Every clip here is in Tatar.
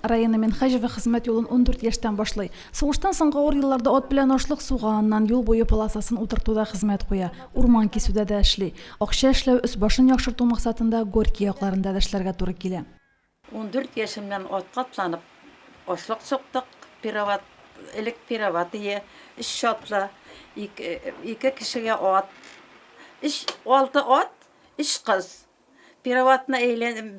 Районы Менхажева хезмәт юлын 14 яшьтән башлый. Сугыштан соңгы авыр елларда от белән ашлык суганнан юл буе полосасын утыртуда хезмәт куя. Урман кисүдә дә эшли. Акча эшләү үз башын яхшырту максатында Горький якларында да эшләргә туры килә. 14 yaşımdan otqa atlanıp aşlıq soqdıq, piravatiye, iş şatla, iki kişiye at, altı at, iş kız. Piravatına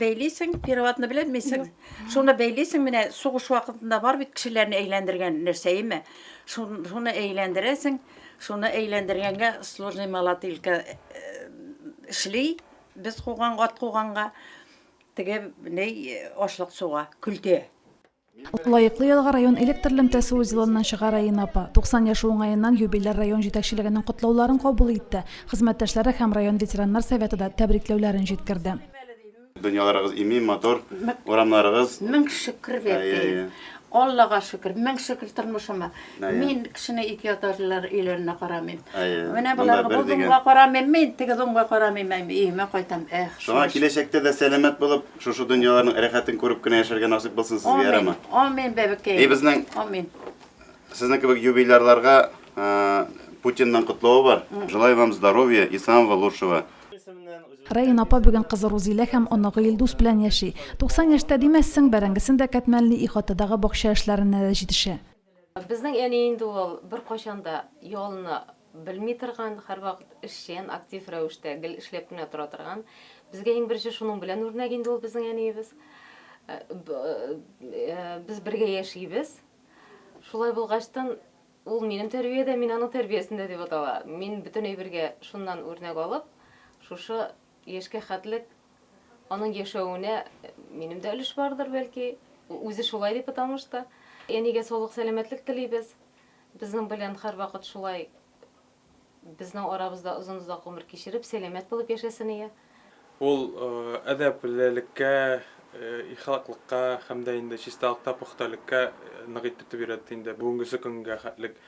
beyliysen, piravatını bilemeysin. Sonra beyliysen, mine soğuş vaxtında var bir kişilerini eğlendirgen nerseyi mi? Sonra eğlendiresin, sonra eğlendirgenge sложный malatilka işli, biz koğan, at koğanga, tege aşlıq soğa, külte. Лайыклы ялга район электр элемтәсе үз елыннан чыга Райын апа. 90 яшы уңаеннан юбилер район җитәкчелегенең котлауларын кабул итте. Хезмәттәшләре һәм район ветераннар советы да тәбрикләүләрен җиткерде. Дөньяларыгыз ими, мотор, урамларыгыз. Мең шөкер бәйте. Аллага шөкер, мең шөкер тормышыма. Мин кешене ике атарлар өйләренә карамыйм. Менә буларга булдымга карамыйм, мин теге дөньяга карамыйм, өймә кайтам. Шуңа киләчәктә дә сәламәт булып, шушы дөньяларның рәхәтен күреп кенә яшәргә насыйп булсын сезгә, ярама. Амин бәбекәй. Безнең Амин. Сезнең кебек юбилерларга Путиннан котлауы бар. Желаю вам здоровья и самого лучшего. Райын апа бүген кызы Рузилә һәм оныгы Илдус белән яши. 90 яшьтә димәссең, бәрәңгесендә кәтмәлне ихатадагы бакча эшләренә дә җитешә. Безнең әни инде ул бер кашанда ялны белми торган, һәрвакыт эшчән, актив рәвештә гел эшләп кенә тора торган. Безгә иң беренче шуның белән үрнәк инде ул безнең әниебез. Без бергә яшибез. Шулай булгачтан ул минем тәрбиядә, мин аның тәрбиясендә дип атала. Мин бөтенләй бергә шуннан үрнәк алып, шушы яшькә хәтлек аның яшәвенә минем дә өлеш бардыр бәлки. Үзе шулай дип аталмышты. Әнигә саулык, сәламәтлек телибез. Безнең белән һәрвакыт шулай безнең арабызда озын-озак гомер кичереп, сәламәт булып яшәсен. Ул әдәплелеккә, ихлаклыкка һәм дә инде чисталыкта пөхтәлеккә нык итеп бирде инде. Бүгенге көнгә хәтлек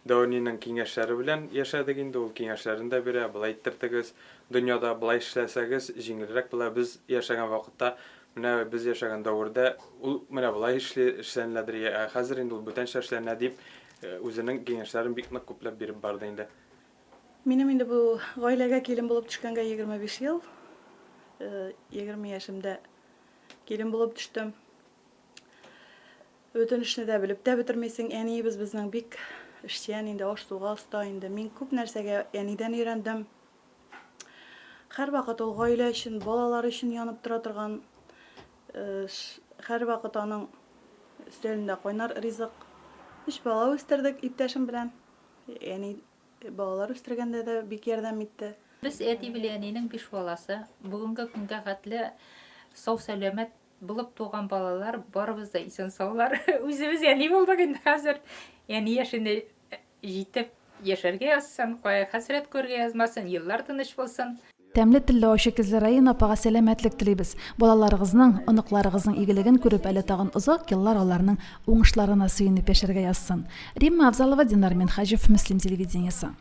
Дәванинең киңәшләре белән яшәдек инде, ул киңәшләрен дә бирә. Булай иттертегез, дөньяда булай эшләсәгез, җиңелрәк була. Без яшәгән вакытта, менә без яшәгән дәврдә ул менә булай эшләнәләдер. Хәзер инде ул бүтәнчә эшләнә дип, үзенең киңәшләрен бик нык күпләп биреп барды инде. Минем инде бу гаиләгә килен булып төшкәнгә 25 ел. 20 яшемдә килен булып төштем. Бөтен эшне дә белеп тә бетермәйсең, әниебез безнең бик эшчән инде, аш-суга оста инде. Мин күп нәрсәгә әнидән өйрәндем. Һәрвакыт ул гаилә өчен, балалар өчен янып тора торган, һәрвакыт аның өстәлендә кайнар ризык. 3 бала үстердек иптәшем белән. Яни балалар үстергәндә дә бик ярдәм итте. Без әти белән әнинең 5 баласы. Бүгенге көнгә хәтле сау-сәламәт булып туган балалар барыбыз да исән саулар. Үзебез әни булдык инде хәзер. Яни яшенә җитеп яшәргә язсын, кая хәсрәт күргә язмасын, еллар тыныч булсын. Тәмле телле ачыкызлы Райын апага сәламәтлек телибез. Балаларыгызның, оныкларыгызның игелеген күреп, әле тагын озак еллар аларның уңышларына сөенеп яшәргә язсын. Римма Авзалова, Динар Менхажев, Муслим телевидениесе.